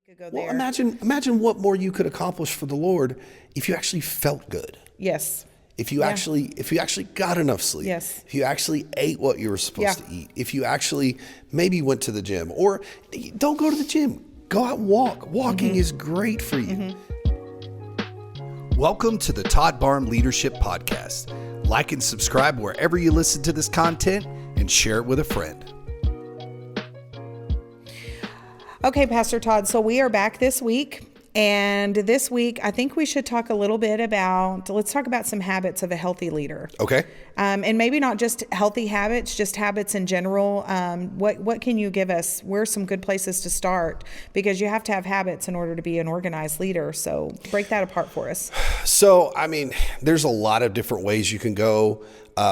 could go Well, there. imagine what more you could accomplish for the Lord if you actually felt good. Yes. If you actually got enough sleep. Yes. If you actually ate what you were supposed to eat. If you actually maybe went to the gym, or don't go to the gym. Go out and walk. Walking is great for you. Welcome to the Todd Leadership Podcast. Like and subscribe wherever you listen to this content and share it with a friend. Okay, Pastor Todd. So we are back this week. And this week, I think we should talk a little bit let's talk about some habits of a healthy leader. Okay. And maybe not just healthy habits, just habits in general. What can you give us? Where are some good places to start? Because you have to have habits in order to be an organized leader. So break that apart for us. So, there's a lot of different ways you can go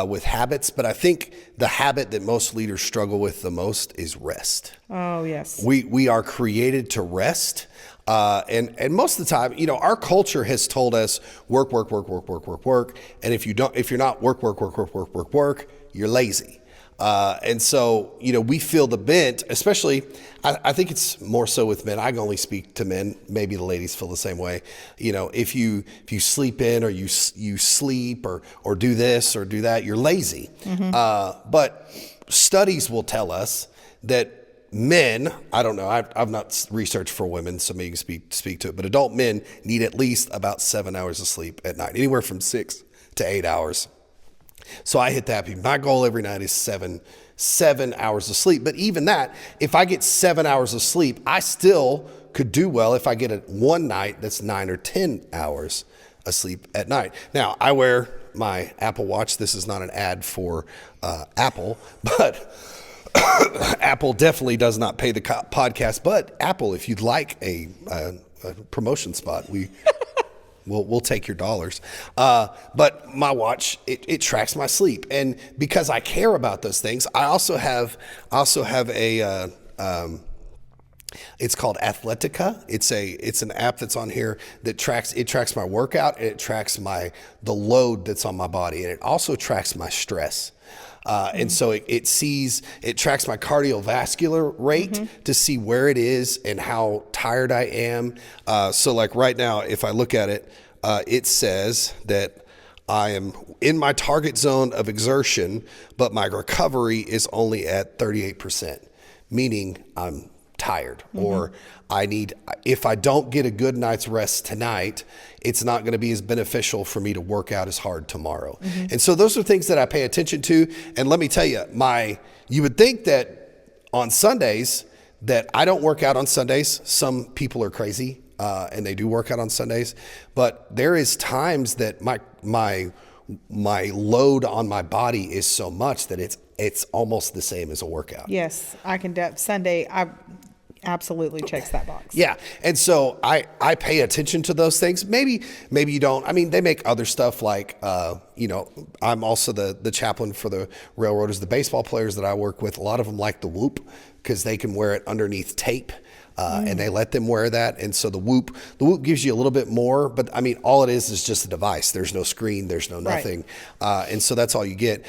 with habits, but I think the habit that most leaders struggle with the most is rest. Oh, yes. We are created to rest. And most of the time, our culture has told us work. And if you're not work, you're lazy. And so, we feel the bent, especially, I think it's more so with men. I can only speak to men. Maybe the ladies feel the same way. If you sleep in or you sleep or do this or do that, you're lazy. Mm-hmm. But studies will tell us that men, I don't know, I've not researched for women, so maybe you can speak to it, but adult men need at least about 7 hours of sleep at night, anywhere from 6 to 8 hours. So I hit that. My goal every night is seven hours of sleep. But even that, if I get 7 hours of sleep, I still could do well if I get one night that's 9 or 10 hours of sleep at night. Now, I wear my Apple Watch. This is not an ad for Apple, but Apple definitely does not pay the podcast. But Apple, if you'd like a promotion spot, we'll take your dollars. But my watch, it tracks my sleep. And because I care about those things, I also have a, it's called Athletica. It's an app that's on here that tracks my workout, and it tracks the load that's on my body. And it also tracks my stress. And so it tracks my cardiovascular rate to see where it is and how tired I am. So like right now, if I look at it, it says that I am in my target zone of exertion, but my recovery is only at 38%, meaning I'm tired, or if I don't get a good night's rest tonight, it's not going to be as beneficial for me to work out as hard tomorrow. And so those are things that I pay attention to. And let me tell you, you would think that on Sundays that I don't work out on Sundays. Some people are crazy, and they do work out on Sundays, but there is times that my load on my body is so much that it's almost the same as a workout. Yes, I can. Sunday, I absolutely checks that box. Yeah. And so I pay attention to those things. Maybe you don't. They make other stuff like, I'm also the chaplain for the Railroaders, the baseball players that I work with. A lot of them like the Whoop because they can wear it underneath tape. And they let them wear that. And so the Whoop gives you a little bit more, but all it is just a device. There's no screen, there's no nothing. Right. And so that's all you get.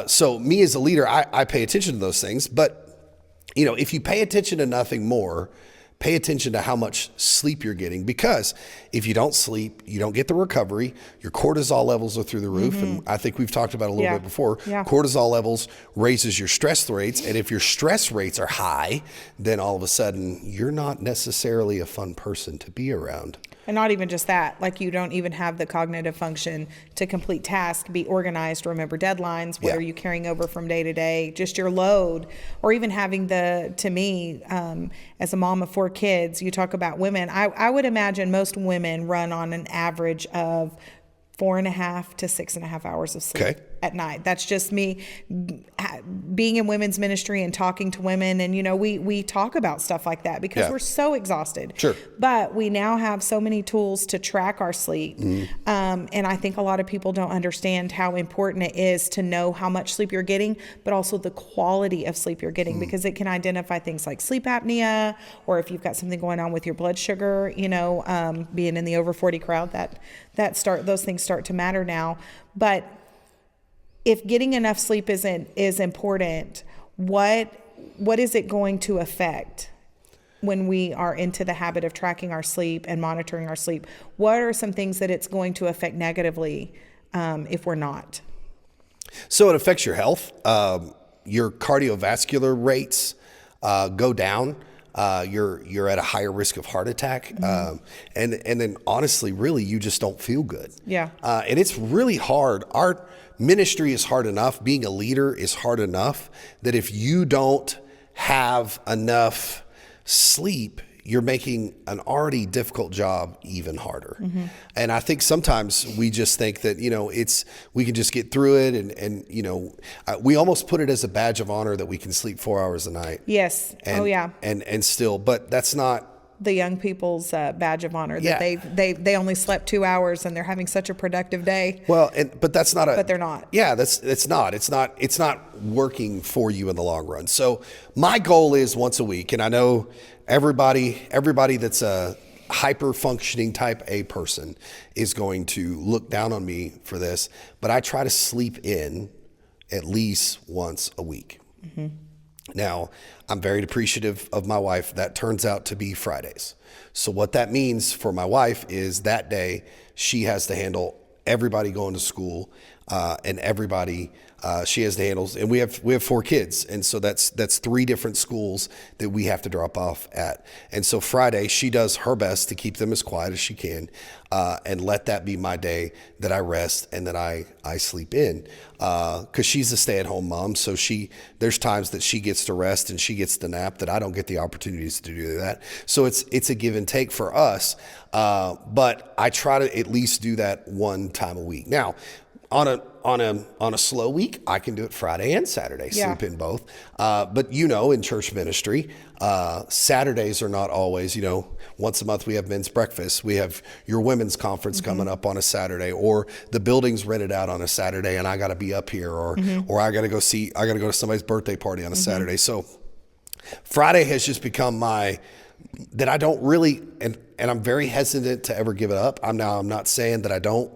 So me as a leader, I pay attention to those things, but if you pay attention to nothing more, pay attention to how much sleep you're getting, because if you don't sleep, you don't get the recovery. Your cortisol levels are through the roof. And I think we've talked about it a little bit before. Yeah. Cortisol levels raises your stress rates. And if your stress rates are high, then all of a sudden you're not necessarily a fun person to be around. And not even just that, like you don't even have the cognitive function to complete tasks, be organized, remember deadlines, what are you carrying over from day to day, just your load, or even having to me, as a mom of 4 kids, you talk about women, I would imagine most women run on an average of 4.5 to 6.5 hours of sleep at night. That's just me being in women's ministry and talking to women. And, we talk about stuff like that because we're so exhausted. Sure. But we now have so many tools to track our sleep. And I think a lot of people don't understand how important it is to know how much sleep you're getting, but also the quality of sleep you're getting, because it can identify things like sleep apnea, or if you've got something going on with your blood sugar, being in the over 40 crowd, those things start to matter now. But if getting enough sleep is important, what is it going to affect? when we are into the habit of tracking our sleep and monitoring our sleep, what are some things that it's going to affect negatively if we're not? So it affects your health. Your cardiovascular rates go down. You're at a higher risk of heart attack. And then honestly, really, you just don't feel good. Yeah. And it's really hard. Our ministry is hard enough. Being a leader is hard enough that if you don't have enough sleep, you're making an already difficult job even harder. And I think sometimes we just think that, we can just get through it. And we almost put it as a badge of honor that we can sleep 4 hours a night. Yes. And still, but that's not the young people's badge of honor that they only slept 2 hours and they're having such a productive day. Well, but that's not but they're not. Yeah, it's not working for you in the long run. So my goal is once a week, and I know everybody that's a hyper functioning type A person is going to look down on me for this, but I try to sleep in at least once a week. Now, I'm very appreciative of my wife. That turns out to be Fridays. So what that means for my wife is that day she has to handle everybody going to school, and everybody she has to handle. And we have 4 kids, and so that's 3 different schools that we have to drop off at. And so Friday she does her best to keep them as quiet as she can, and let that be my day that I rest and that I sleep in, because she's a stay-at-home mom. So there's times that she gets to rest and she gets to nap that I don't get the opportunities to do that. So it's a give and take for us. But I try to at least do that one time a week. Now, on a slow week, I can do it Friday and Saturday, sleep in both. But in church ministry, Saturdays are not always, once a month we have men's breakfast. We have your women's conference coming up on a Saturday, or the building's rented out on a Saturday and I got to be up here, or I got to go to somebody's birthday party on a Saturday. So Friday has just become that I don't really, and I'm very hesitant to ever give it up. I'm not saying that I don't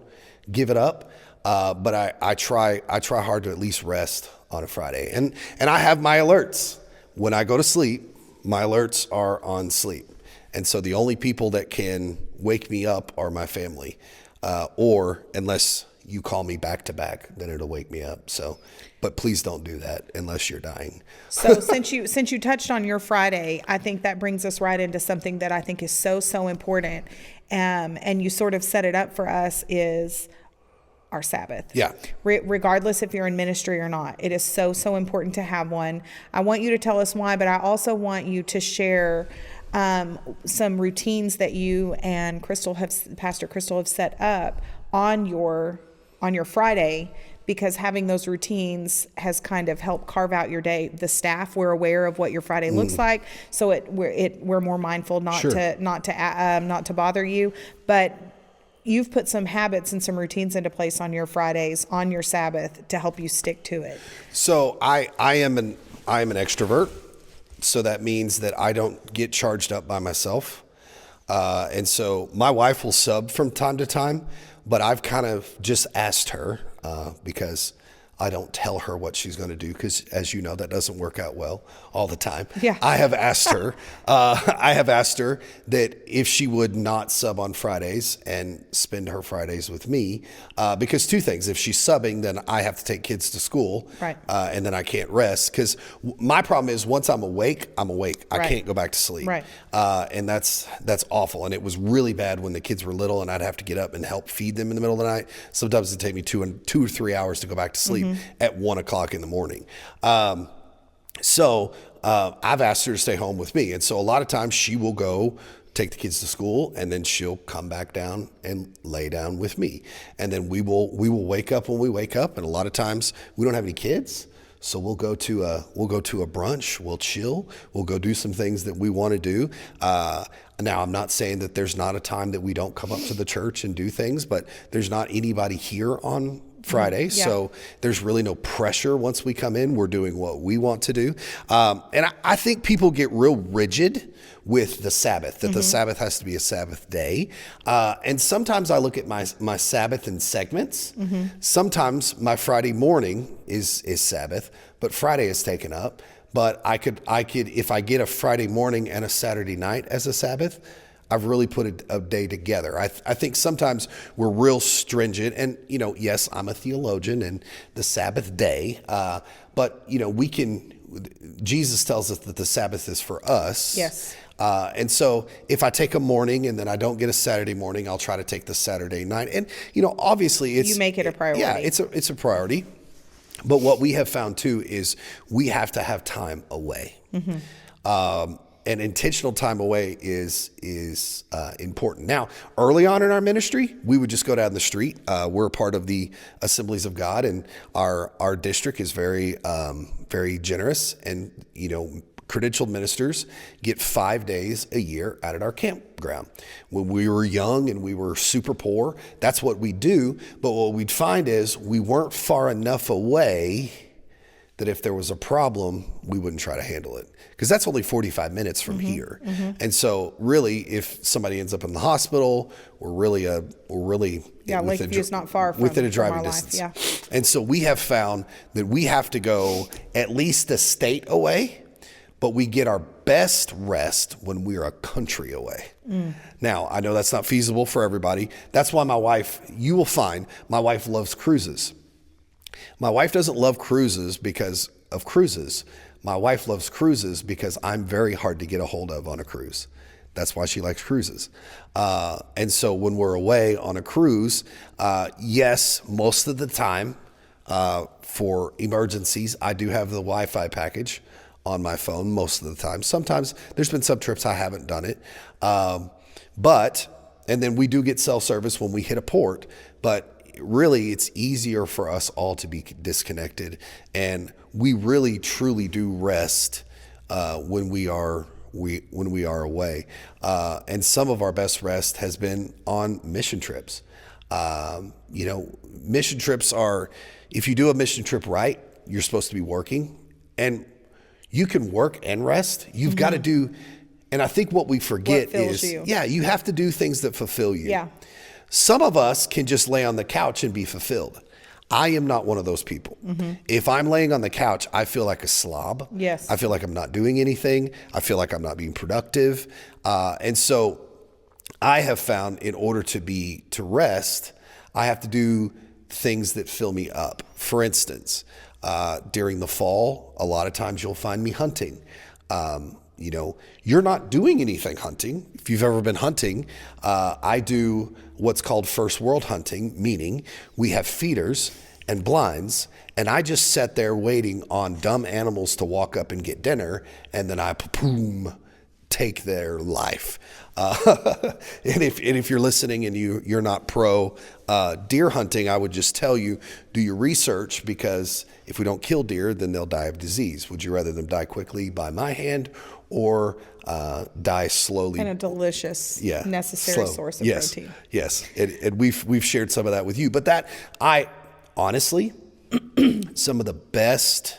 give it up. But I try hard to at least rest on a Friday. And I have my alerts. When I go to sleep, my alerts are on sleep. And so the only people that can wake me up are my family. Or unless you call me back to back, then it'll wake me up. So, but please don't do that unless you're dying. So since you touched on your Friday, I think that brings us right into something that I think is so important. And you sort of set it up for us is our Sabbath. Yeah. Regardless if you're in ministry or not, it is so important to have one. I want you to tell us why, but I also want you to share some routines that you and Pastor Crystal have set up on your Friday, because having those routines has kind of helped carve out your day. The staff, we're aware of what your Friday looks like, so we're more mindful not to bother you, but you've put some habits and some routines into place on your Fridays, on your Sabbath, to help you stick to it. So I am an extrovert. So that means that I don't get charged up by myself. And so my wife will sub from time to time, but I've kind of just asked her, because I don't tell her what she's going to do, because as you know, that doesn't work out well all the time. Yeah. I have asked her that if she would not sub on Fridays and spend her Fridays with me, because 2 things: if she's subbing, then I have to take kids to school, right? And then I can't rest, because my problem is once I'm awake. Right. I can't go back to sleep, right? And that's awful. And it was really bad when the kids were little, and I'd have to get up and help feed them in the middle of the night. Sometimes it'd take me 2 or 3 hours to go back to sleep at 1 o'clock in the morning. So I've asked her to stay home with me. And so a lot of times she will go take the kids to school, and then she'll come back down and lay down with me. And then we will wake up when we wake up. And a lot of times we don't have any kids, so we'll go to a brunch, we'll chill, we'll go do some things that we want to do. Now, I'm not saying that there's not a time that we don't come up to the church and do things, but there's not anybody here on Friday. Yeah. So there's really no pressure once we come in. We're doing what we want to do. And I think people get real rigid with the Sabbath, that the Sabbath has to be a Sabbath day. And sometimes I look at my Sabbath in segments. Sometimes my Friday morning is Sabbath, but Friday is taken up. but I could, if I get a Friday morning and a Saturday night as a Sabbath, I've really put a day together. I think sometimes we're real stringent, and yes, I'm a theologian and the Sabbath day, but Jesus tells us that the Sabbath is for us. Yes. And so if I take a morning and then I don't get a Saturday morning, I'll try to take the Saturday night. And, obviously you make it a priority. Yeah, it's a priority. But what we have found too is we have to have time away. Mm-hmm. And intentional time away is important. Now, early on in our ministry, we would just go down the street. We're a part of the Assemblies of God, and our district is very very generous. And credentialed ministers get 5 days a year out at our campground. When we were young and we were super poor, that's what we do. But what we'd find is we weren't far enough away that if there was a problem, we wouldn't try to handle it. Because that's only 45 minutes from here. Mm-hmm. And so really, if somebody ends up in the hospital, we're really Lakeview's not far from within a driving distance. Yeah. And so we have found that we have to go at least a state away, but we get our best rest when we're a country away. Now, I know that's not feasible for everybody. That's why you will find my wife loves cruises. My wife doesn't love cruises because of cruises. My wife loves cruises because I'm very hard to get a hold of on a cruise. That's why she likes cruises. And so when we're away on a cruise, yes, most of the time for emergencies, I do have the Wi-Fi package on my phone most of the time. Sometimes there's been some trips I haven't done it. And then we do get cell service when we hit a port, but really it's easier for us all to be disconnected, and we really truly do rest when we are away. And some of our best rest has been on mission trips. Mission trips are, if you do a mission trip right, you're supposed to be working, and you can work and rest. You've got to do, and I think what we forget is, you have to do things that fulfill you. Yeah. Some of us can just lay on the couch and be fulfilled. I am not one of those people. Mm-hmm. If I'm laying on the couch, I feel like a slob. Yes. I feel like I'm not doing anything. I feel like I'm not being productive. And so I have found in order to rest, I have to do things that fill me up. For instance, during the fall, a lot of times you'll find me hunting. You're not doing anything hunting. If you've ever been hunting, I do what's called first world hunting, meaning we have feeders and blinds, and I just sat there waiting on dumb animals to walk up and get dinner, and then I take their life. And if you're listening and you're not pro deer hunting, I would just tell you, do your research, because if we don't kill deer, then they'll die of disease. Would you rather them die quickly by my hand or die slowly? And a delicious, necessary source of protein. Yes, and we've shared some of that with you. But that, I honestly, some of the best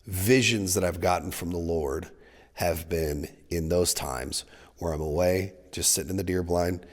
visions that I've gotten from the Lord have been in those times where I'm away, just sitting in the deer blind,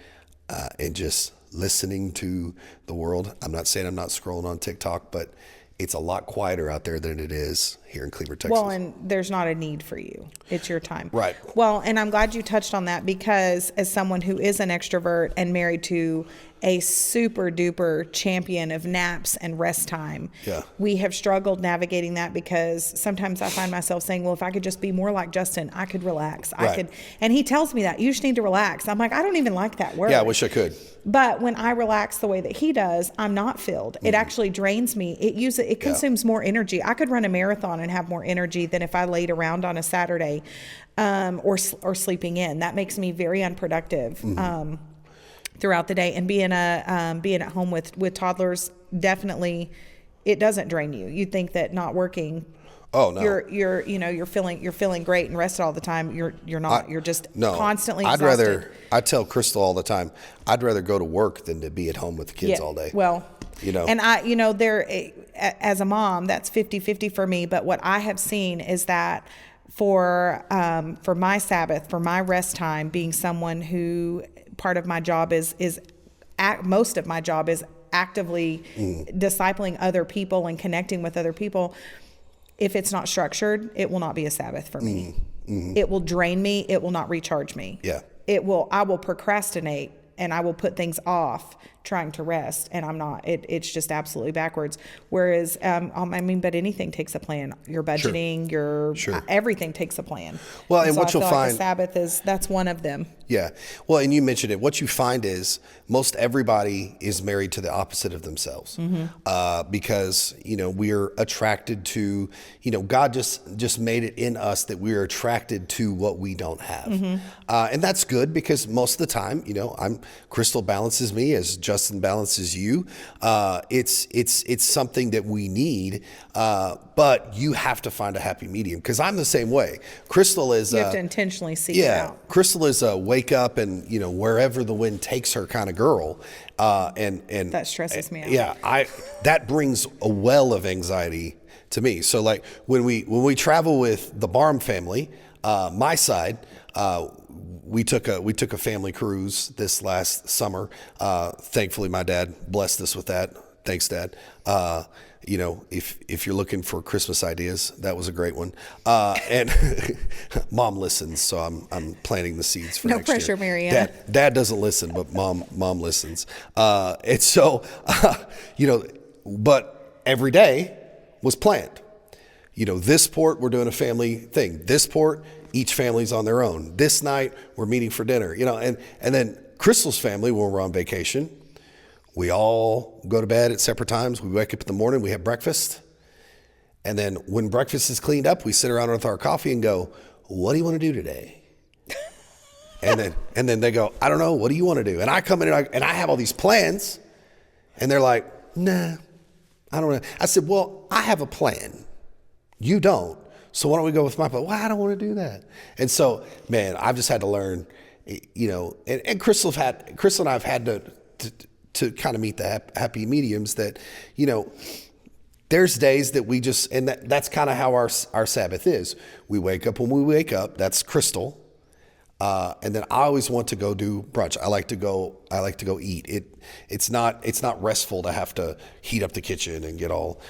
and just listening to the world. I'm not saying I'm not scrolling on TikTok, but it's a lot quieter out there than it is here in Cleveland, Texas. Well, and there's not a need for you. It's your time. Right. Well, and I'm glad you touched on that, because as someone who is an extrovert and married to a super duper champion of naps and rest time, we have struggled navigating that, because sometimes I find myself saying, well, if I could just be more like Justin, I could relax. I could. And he tells me that you just need to relax. I'm like, I don't even like that word. Yeah, I wish I could. But when I relax the way that he does, I'm not filled. It actually drains me. It consumes more energy. I could run a marathon and have more energy than if I laid around on a Saturday, or sleeping in. That makes me very unproductive throughout the day. And being at home with toddlers, definitely, it doesn't drain you. You'd think that not working. Oh no! You're feeling great and rested all the time. You're not. You're just constantly exhausted. I tell Crystal all the time, I'd rather go to work than to be at home with the kids all day. Well, and as a mom, that's 50-50 for me. But what I have seen is that for my Sabbath, for my rest time, being someone who part of my job most of my job is actively discipling other people and connecting with other people. if it's not structured, it will not be a Sabbath for me. It will drain me. It will not recharge me. Yeah. I will procrastinate and I will put things off trying to rest, and I'm not. It's just absolutely backwards. Whereas, but anything takes a plan. Your budgeting, everything takes a plan. Well, and so what I feel you'll like find, the Sabbath that's one of them. Yeah. Well, and you mentioned it. What you find is most everybody is married to the opposite of themselves, because we're attracted to, God just made it in us that we're attracted to what we don't have, and that's good because most of the time, Crystal balances me as Justin balances you. It's something that we need, but you have to find a happy medium because I'm the same way. Crystal is You have to intentionally seek it out. Crystal is a wake up and wherever the wind takes her kind of girl, and that stresses me out. Yeah, that brings a well of anxiety to me. So like when we travel with the Barham family, my side, we took a family cruise this last summer. Thankfully, my dad blessed us with that. Thanks, Dad. If you're looking for Christmas ideas, that was a great one. And Mom listens, so I'm planting the seeds for next year. No pressure, Marianne. Dad doesn't listen, but Mom listens. And so, but every day was planned. This port we're doing a family thing. This port, each family's on their own. This night we're meeting for dinner. And then Crystal's family, when we're on vacation, we all go to bed at separate times. We wake up in the morning, we have breakfast. And then when breakfast is cleaned up, we sit around with our coffee and go, what do you want to do today? and then they go, I don't know, what do you want to do? And I come in and I have all these plans. And they're like, nah, I don't know. I said, well, I have a plan. You don't. So why don't we go with my plan? Well, I don't want to do that. And so, man, I've just had to learn, and Crystal and I have had to kind of meet the happy mediums that, there's days that we just, and that's kind of how our Sabbath is. We wake up when we wake up. That's Crystal. And then I always want to go do brunch. I like to go eat. It's not restful to have to heat up the kitchen and get all,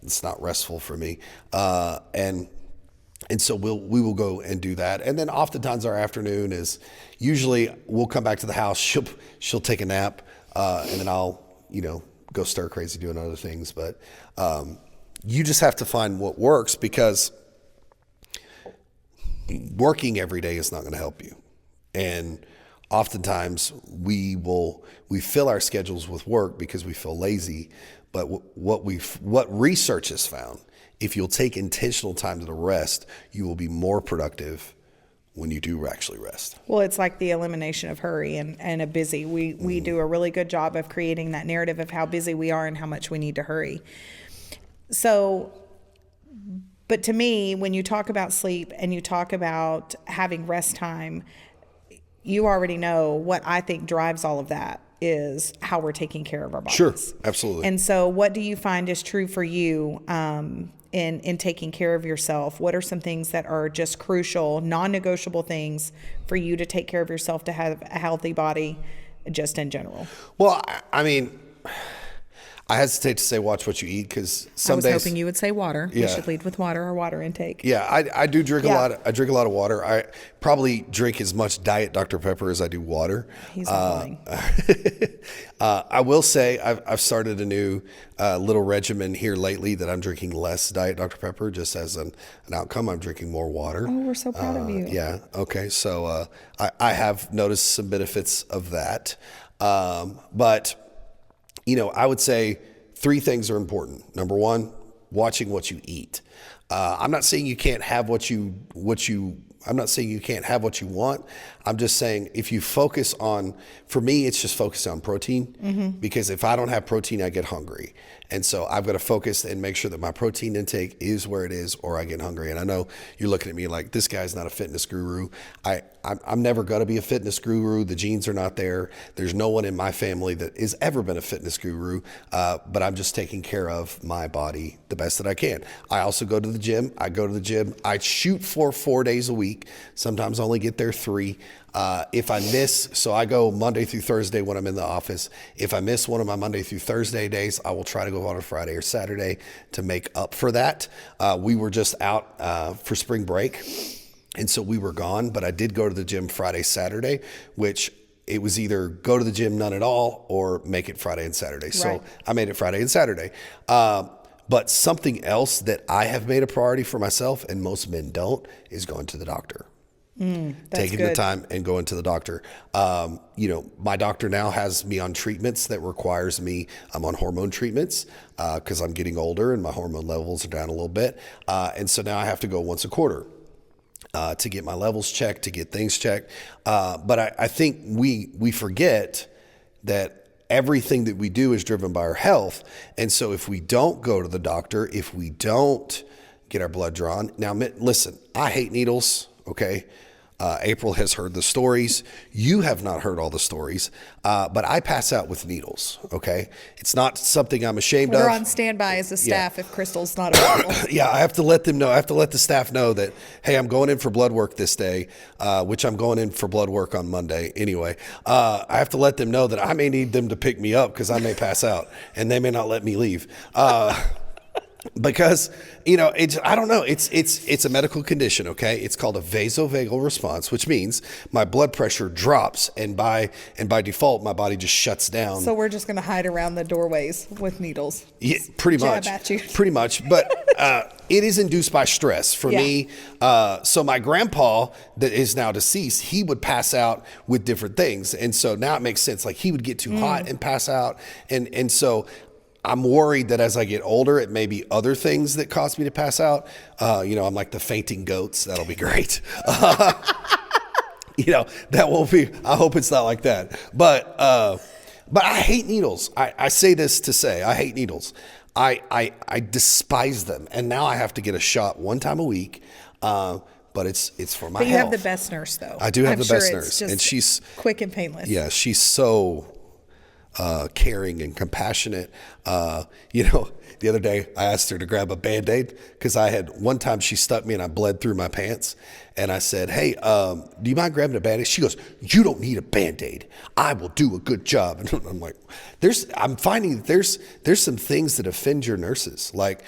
it's not restful for me. And so we will go and do that. And then oftentimes our afternoon is usually we'll come back to the house. She'll take a nap, and then I'll, go stir crazy doing other things. But you just have to find what works because working every day is not going to help you. And oftentimes we fill our schedules with work because we feel lazy. But what research has found, if you'll take intentional time to rest, you will be more productive when you do actually rest. Well, it's like the elimination of hurry and a busy. We do a really good job of creating that narrative of how busy we are and how much we need to hurry. So, but to me, when you talk about sleep and you talk about having rest time, you already know what I think drives all of that is how we're taking care of our bodies. Sure, absolutely. And so what do you find is true for you in taking care of yourself? What are some things that are just crucial, non-negotiable things for you to take care of yourself to have a healthy body just in general? Well, I mean, I hesitate to say watch what you eat because some days. I was hoping you would say water. Yeah. We should lead with water or water intake. Yeah, I do drink a lot. I drink a lot of water. I probably drink as much Diet Dr. Pepper as I do water. He's lying. I will say I've started a new little regimen here lately that I'm drinking less Diet Dr. Pepper just as an outcome. I'm drinking more water. Oh, we're so proud of you. Yeah. Okay. So I have noticed some benefits of that, but. I would say 3 things are important. Number 1, watching what you eat. I'm not saying you can't have I'm not saying you can't have what you want. I'm just saying if you focus on, for me, it's just focus on protein because if I don't have protein, I get hungry. And so I've got to focus and make sure that my protein intake is where it is or I get hungry. And I know you're looking at me like, this guy's not a fitness guru. I'm never going to be a fitness guru. The genes are not there. There's no one in my family that has ever been a fitness guru, but I'm just taking care of my body the best that I can. I also go to the gym. I shoot for 4 days a week. Sometimes I only get there 3. If I miss, so I go Monday through Thursday when I'm in the office. If I miss one of my Monday through Thursday days, I will try to go on a Friday or Saturday to make up for that. We were just out for spring break, and so we were gone, but I did go to the gym Friday, Saturday, which it was either go to the gym none at all or make it Friday and Saturday. So Right. I made it Friday and Saturday. But something else that I have made a priority for myself, and most men don't, is going to the doctor. That's Taking good. the time and going to the doctor. My doctor now has me on treatments that requires me. I'm on hormone treatments because I'm getting older and my hormone levels are down a little bit. And so now I have to go once a quarter to get my levels checked, to get things checked. But I think we forget that everything that we do is driven by our health. And so if we don't go to the doctor, if we don't get our blood drawn, now listen, I hate needles. Okay. April has heard the stories. You have not heard all the stories, but I pass out with needles. Okay. It's not something I'm ashamed We're of. on standby as a staff if Crystal's not available. Yeah, I have to let them know. I have to let the staff know that, hey, I'm going in for blood work this day, which I'm going in for blood work on Monday anyway. I have to let them know that I may need them to pick me up because I may pass out and they may not let me leave. Because I don't know. It's a medical condition. Okay, it's called a vasovagal response, which means my blood pressure drops, and by default, my body just shuts down. So we're just going to hide around the doorways with needles. Yeah, pretty Jab much. at you. Pretty much. But it is induced by stress for Yeah. me. So my grandpa that is now deceased, he would pass out with different things, and so now it makes sense. Like he would get too hot and pass out, and so I'm worried that as I get older, it may be other things that cause me to pass out. I'm like the fainting goats. That'll be great. That won't be, I hope it's not like that. But I hate needles. I say this to say, I hate needles. I despise them. And now I have to get a shot one time a week. But it's for my But you health. have the best nurse, though. I do have I'm the sure best it's nurse. just And she's quick and painless. Yeah, she's so caring and compassionate. The other day I asked her to grab a Band-Aid because one time she stuck me and I bled through my pants. And I said, hey, do you mind grabbing a Band-Aid? She goes, you don't need a Band-Aid. I will do a good job. And I'm like, I'm finding there's some things that offend your nurses. Like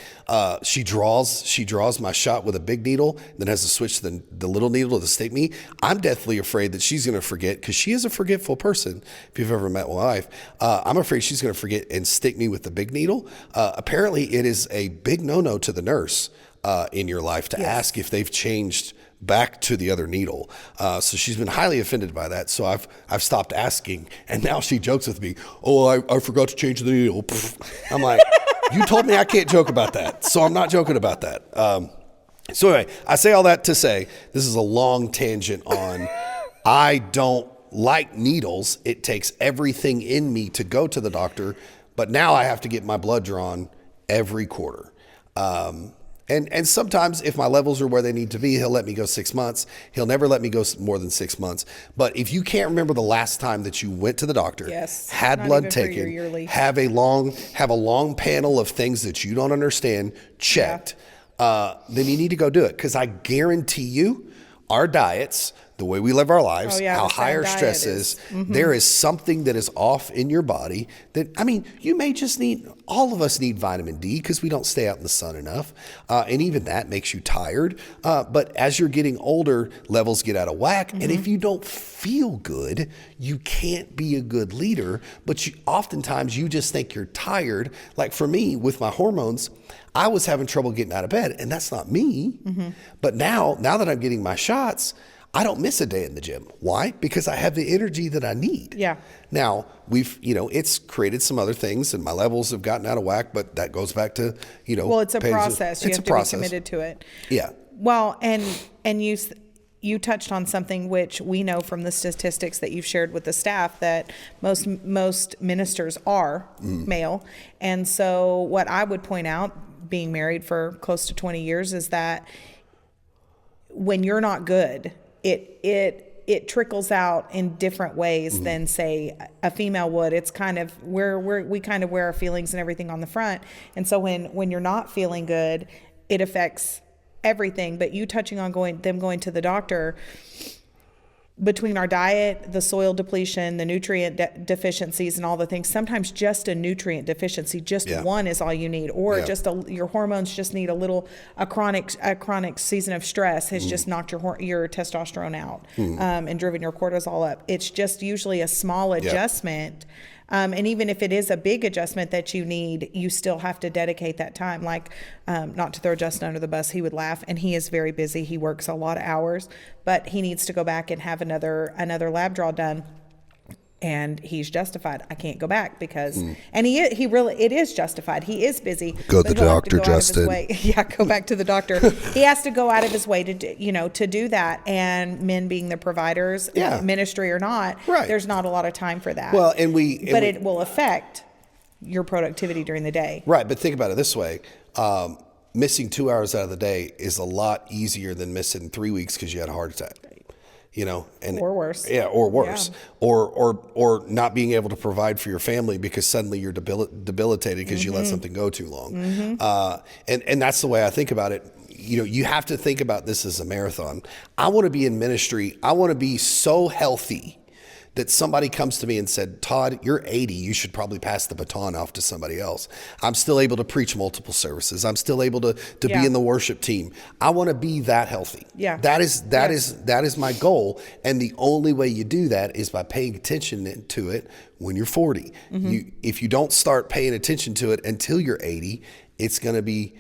she draws my shot with a big needle, then has to switch to the little needle to stick me. I'm deathly afraid that she's going to forget, because she is a forgetful person. If you've ever met my wife, I'm afraid she's going to forget and stick me with the big needle. Apparently it is a big no-no to the nurse in your life to ask if they've changed back to the other needle. So she's been highly offended by that. So I've stopped asking, and now she jokes with me. Oh, I forgot to change the needle. I'm like, you told me I can't joke about that, so I'm not joking about that. So anyway, I say all that to say this is a long tangent on I don't like needles. It takes everything in me to go to the doctor, but now I have to get my blood drawn every quarter. And sometimes if my levels are where they need to be, he'll let me go 6 months. He'll never let me go more than 6 months. But if you can't remember the last time that you went to the doctor, had not blood even for your taken, yearly. have a long panel of things that you don't understand checked, then you need to go do it. Because I guarantee you, our diets, the way we live our lives, how the high same our diet stress is. there is something that is off in your body that, you may just need, all of us need vitamin D because we don't stay out in the sun enough. And even that makes you tired. But as you're getting older, levels get out of whack. And if you don't feel good, you can't be a good leader. But oftentimes you just think you're tired. Like for me, with my hormones, I was having trouble getting out of bed, and that's not me. But now that I'm getting my shots, I don't miss a day in the gym. Why? Because I have the energy that I need. Yeah. Now it's created some other things, and my levels have gotten out of whack, but that goes back to, Well, it's a process. You It's have a to process. be committed to it. Yeah. Well, and you touched on something which we know from the statistics that you've shared with the staff, that most ministers are male. And so what I would point out, being married for close to 20 years, is that when you're not good, it trickles out in different ways than, say, a female would. It's kind of we kind of wear our feelings and everything on the front. And so when you're not feeling good, it affects everything. But you touching on going to the doctor, between our diet, the soil depletion, the nutrient deficiencies, and all the things, sometimes just a nutrient deficiency, just one is all you need, or just your hormones just need a chronic season of stress has just knocked your testosterone out and driven your cortisol up. It's just usually a small adjustment. And even if it is a big adjustment that you need, you still have to dedicate that time. Like, not to throw Justin under the bus, he would laugh, and he is very busy. He works a lot of hours, but he needs to go back and have another lab draw done. And he's justified. I can't go back because, and he really, it is justified. He is busy. Go to the doctor, Justin. Yeah, go back to the doctor. He has to go out of his way to do that. And men being the providers, ministry or not, there's not a lot of time for that. Well, it will affect your productivity during the day. Right, but think about it this way. Missing 2 hours out of the day is a lot easier than missing 3 weeks because you had a heart attack. Or worse. Yeah, or worse. Yeah. Or not being able to provide for your family because suddenly you're debilitated because you let something go too long. And that's the way I think about it. You have to think about this as a marathon. I want to be in ministry. I want to be so healthy that somebody comes to me and said, Todd, you're 80. You should probably pass the baton off to somebody else. I'm still able to preach multiple services. I'm still able to be in the worship team. I want to be that healthy. Yeah. That is my goal. And the only way you do that is by paying attention to it when you're 40. If you don't start paying attention to it until you're 80, it's going to be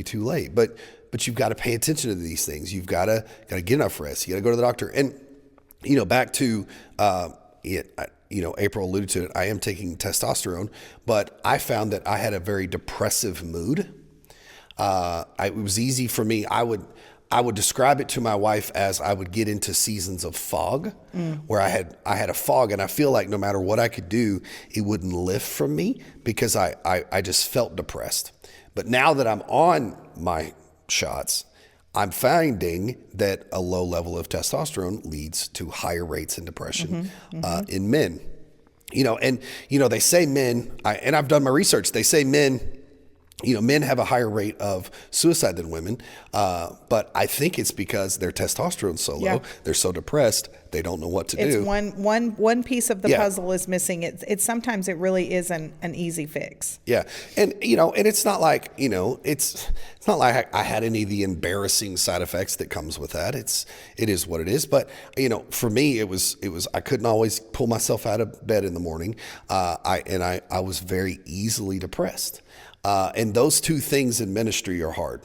too late. But you've got to pay attention to these things. You've got to get enough rest. You got to go to the doctor. And back to, April alluded to it, I am taking testosterone, but I found that I had a very depressive mood. It was easy for me. I would describe it to my wife as I would get into seasons of fog where I had a fog, and I feel like no matter what I could do, it wouldn't lift from me because I just felt depressed. But now that I'm on my shots, I'm finding that a low level of testosterone leads to higher rates in depression in men. They say men, and I've done my research, they say men have a higher rate of suicide than women, but I think it's because their testosterone's so low, they're so depressed, they don't know what to do. It's one piece of the puzzle is missing. It's sometimes it really is an easy fix. Yeah, and and it's not like it's not like I had any of the embarrassing side effects that comes with that. It is what it is. But for me, it was I couldn't always pull myself out of bed in the morning. I was very easily depressed. And those two things in ministry are hard.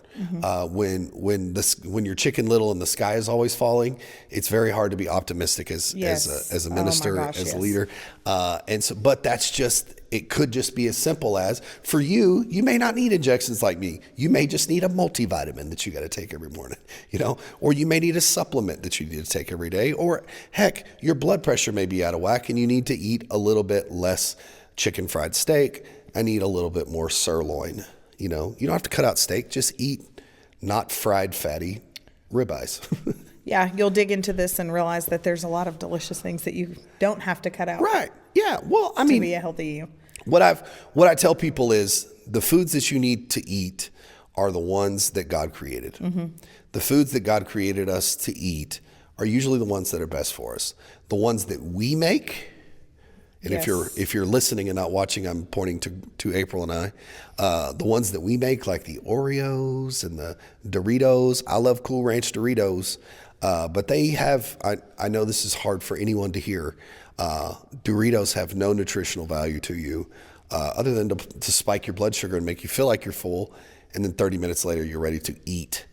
When you're Chicken Little and the sky is always falling, it's very hard to be optimistic as a minister, as a leader. But that's it could just be as simple as, for you may not need injections like me. You may just need a multivitamin that you got to take every morning, or you may need a supplement that you need to take every day, or heck, your blood pressure may be out of whack and you need to eat a little bit less chicken fried steak. I need a little bit more sirloin. You don't have to cut out steak. Just eat not fried, fatty ribeyes. Yeah, you'll dig into this and realize that there's a lot of delicious things that you don't have to cut out. Right. Yeah. Well, to be a healthy you. What I tell people is the foods that you need to eat are the ones that God created. The foods that God created us to eat are usually the ones that are best for us. The ones that we make. And if you're listening and not watching, I'm pointing to April and I. The ones that we make, like the Oreos and the Doritos. I love Cool Ranch Doritos, but they have. I know this is hard for anyone to hear. Doritos have no nutritional value to you, other than to spike your blood sugar and make you feel like you're full, and then 30 minutes later you're ready to eat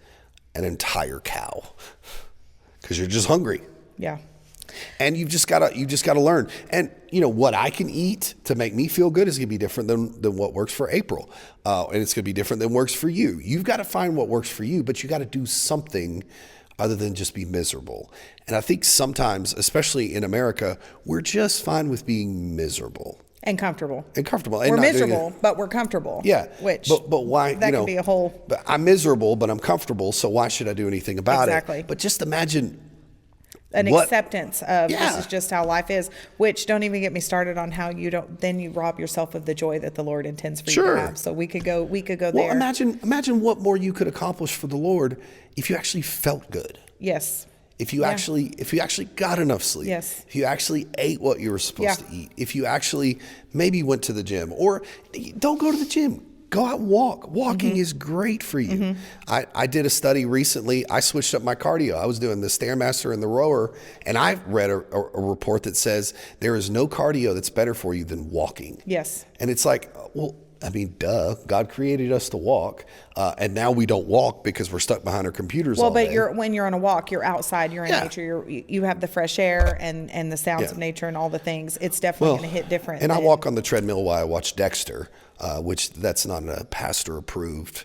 an entire cow because you're just hungry. Yeah. And you've just got to learn. And what I can eat to make me feel good is going to be different than what works for April. And it's going to be different than works for you. You've got to find what works for you, but you got to do something other than just be miserable. And I think sometimes, especially in America, we're just fine with being miserable. And comfortable. And we're miserable, but we're comfortable. Yeah. But why? That can be a whole. But I'm miserable, but I'm comfortable. So why should I do anything about it? But just imagine acceptance of this is just how life is, which don't even get me started on how you rob yourself of the joy that the Lord intends for you to have. So we could go there. Well, imagine what more you could accomplish for the Lord if you actually felt good. Yes. if you actually got enough sleep, Yes. if you actually ate what you were supposed to eat, if you actually maybe went to the gym, or don't go to the gym, go out and walk. Walking is great for you. I did a study recently. I switched up my cardio. I was doing the Stairmaster and the rower, and I read a report that says there is no cardio that's better for you than walking. Yes. And it's like, well, I mean, duh. God created us to walk, and now we don't walk because we're stuck behind our computers all day. Well, but when you're on a walk, you're outside, you're in nature, you have the fresh air and the sounds of nature and all the things. It's definitely going to hit different. And I walk on the treadmill while I watch Dexter, which that's not a pastor-approved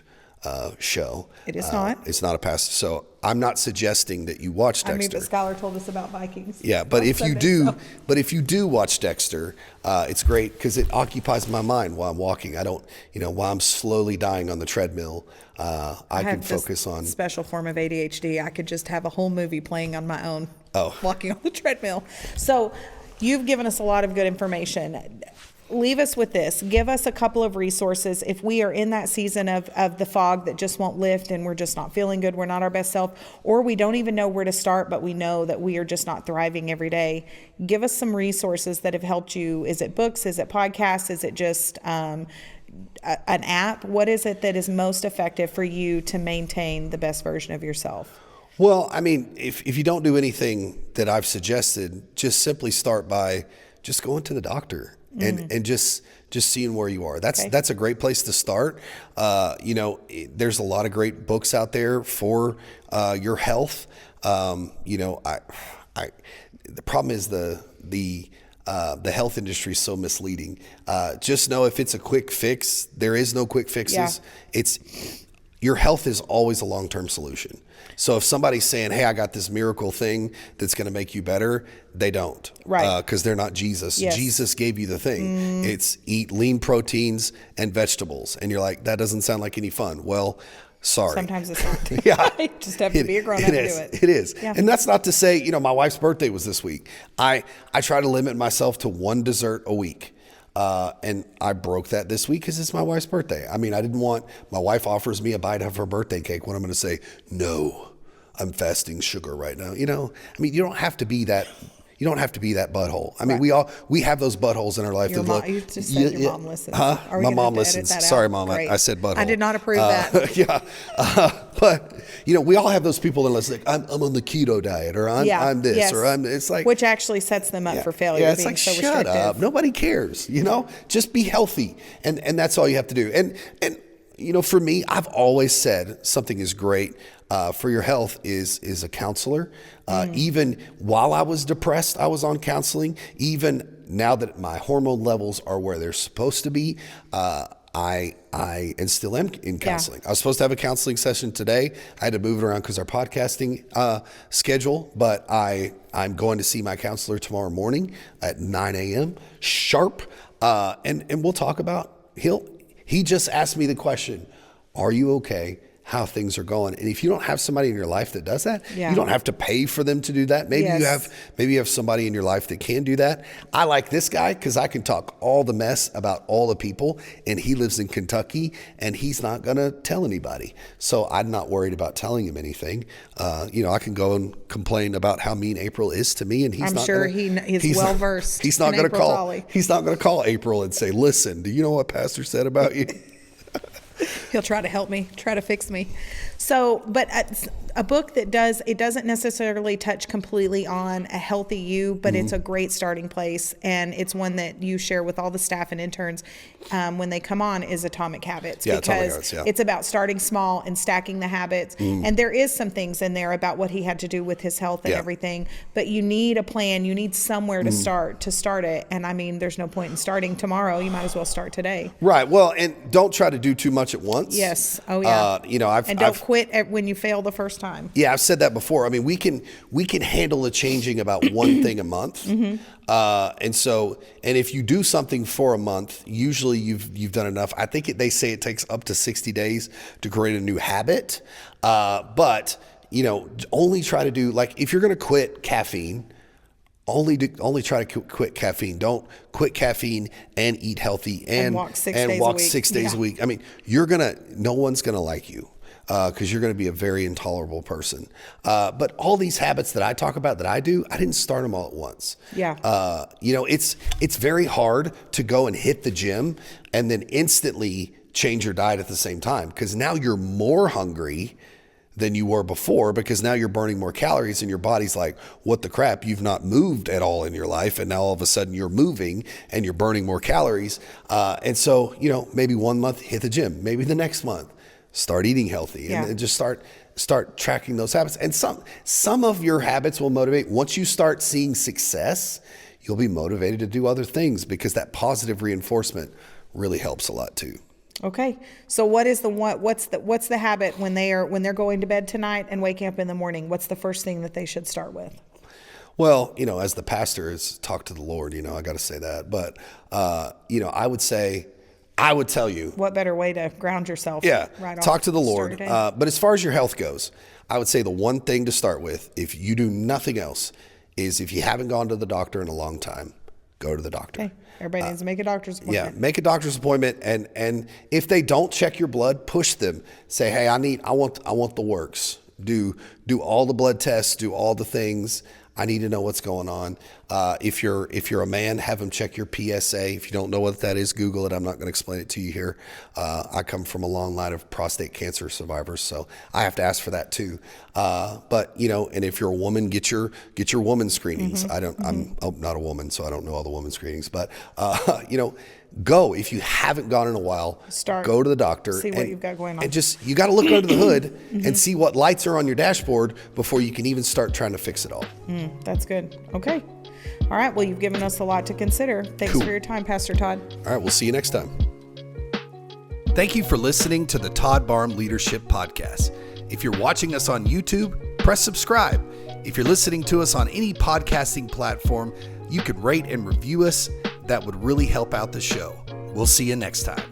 show. It is not. It's not a pastor. So I'm not suggesting that you watch Dexter. I mean, but Skylar told us about Vikings. Yeah, but if you do watch Dexter, it's great because it occupies my mind while I'm walking. I don't, while I'm slowly dying on the treadmill, I can focus on special form of ADHD. I could just have a whole movie playing on my own. Walking on the treadmill. So you've given us a lot of good information. Leave us with this. Give us a couple of resources. If we are in that season of the fog that just won't lift and we're just not feeling good, we're not our best self, or we don't even know where to start, but we know that we are just not thriving every day. Give us some resources that have helped you. Is it books? Is it podcasts? Is it just an app? What is it that is most effective for you to maintain the best version of yourself? Well, I mean, if you don't do anything that I've suggested, just simply start by just going to the doctor. And just seeing where you are. That's a great place to start. There's a lot of great books out there for your health. The problem is the health industry is so misleading. Just know if it's a quick fix, there is no quick fixes. Yeah. Your health is always a long-term solution. So if somebody's saying, hey, I got this miracle thing that's going to make you better, they don't. Right. Because they're not Jesus. Yes. Jesus gave you the thing. It's eat lean proteins and vegetables. And you're like, that doesn't sound like any fun. Well, sorry. Sometimes it's not. Yeah. You just have to be a grown-up to do it. It is. Yeah. And that's not to say, my wife's birthday was this week. I try to limit myself to one dessert a week. And I broke that this week because it's my wife's birthday. I mean, I didn't want, my wife offers me a bite of her birthday cake when I'm going to say, no, I'm fasting sugar right now. You don't have to be that. You don't have to be that butthole. I mean, we have those buttholes in our life. You just said your mom listens. Huh? My mom listens. Sorry, Mom. I said butthole. I did not approve that. Yeah. But we all have those people that listen, like, I'm on the keto diet, or I'm this, or it's like, which actually sets them up for failure. Yeah, it's like, so shut up. Nobody cares. Just be healthy, and that's all you have to do. And for me, I've always said something is great for your health is a counselor. Even while I was depressed, I was on counseling. Even now that my hormone levels are where they're supposed to be, I and still am in counseling. I was supposed to have a counseling session today. I had to move it around because our podcasting schedule, but I'm going to see my counselor tomorrow morning at 9 a.m. sharp, and we'll talk about he just asked me the question, are you okay? How things are going. And if you don't have somebody in your life that does that, you don't have to pay for them to do that. Maybe you have somebody in your life that can do that. I like this guy because I can talk all the mess about all the people, and he lives in Kentucky and he's not going to tell anybody. So I'm not worried about telling him anything. I can go and complain about how mean April is to me, and he's he's well versed. He's not going to call April and say, listen, do you know what Pastor said about you? He'll try to help me, try to fix me. So, but a book that doesn't necessarily touch completely on a healthy you, but it's a great starting place. And it's one that you share with all the staff and interns when they come on is Atomic Habits. Yeah, because it's about starting small and stacking the habits. And there is some things in there about what he had to do with his health and everything. But you need a plan. You need somewhere to start it. And I mean, there's no point in starting tomorrow. You might as well start today. Right. Well, and don't try to do too much at once. Yes. Oh, yeah. Don't quit when you fail the first time. Yeah, I've said that before. I mean, we can handle changing about one thing a month. And if you do something for a month, usually you've done enough. I think they say it takes up to 60 days to create a new habit. But only try to do, like, if you're going to quit caffeine, only try to quit caffeine. Don't quit caffeine and eat healthy and walk 6 days a week. I mean, no one's gonna like you. because you're going to be a very intolerable person. But all these habits that I talk about that I do, I didn't start them all at once. Yeah. It's very hard to go and hit the gym and then instantly change your diet at the same time, because now you're more hungry than you were before, because now you're burning more calories and your body's like, what the crap? You've not moved at all in your life. And now all of a sudden you're moving and you're burning more calories. And so, maybe 1 month hit the gym, maybe the next month start eating healthy, and just start tracking those habits. And some of your habits will motivate. Once you start seeing success, you'll be motivated to do other things, because that positive reinforcement really helps a lot too. Okay. So what's the habit when they're going to bed tonight and waking up in the morning? What's the first thing that they should start with? Well, as the pastor is talk to the Lord, I got to say that, but I would tell you, what better way to ground yourself? Yeah. Right off Talk to the start Lord. day? But as far as your health goes, I would say the one thing to start with, if you do nothing else, is if you haven't gone to the doctor in a long time, go to the doctor. Okay. Everybody needs to make a doctor's appointment. Yeah, make a doctor's appointment, and if they don't check your blood, push them. Say, hey, I want the works. Do all the blood tests, do all the things. I need to know what's going on. If you're a man, have them check your PSA. If you don't know what that is, Google it. I'm not going to explain it to you here. I come from a long line of prostate cancer survivors, so I have to ask for that too. But and if you're a woman, get your woman screenings. I'm not a woman, so I don't know all the woman screenings. But go, if you haven't gone in a while. Go to the doctor. See what you've got going on. And you got to look under the hood and see what lights are on your dashboard before you can even start trying to fix it all. That's good. Okay. All right. Well, you've given us a lot to consider. Thanks for your time, Pastor Todd. All right. We'll see you next time. Thank you for listening to the Todd Barham Leadership Podcast. If you're watching us on YouTube, press subscribe. If you're listening to us on any podcasting platform, you could rate and review us. That would really help out the show. We'll see you next time.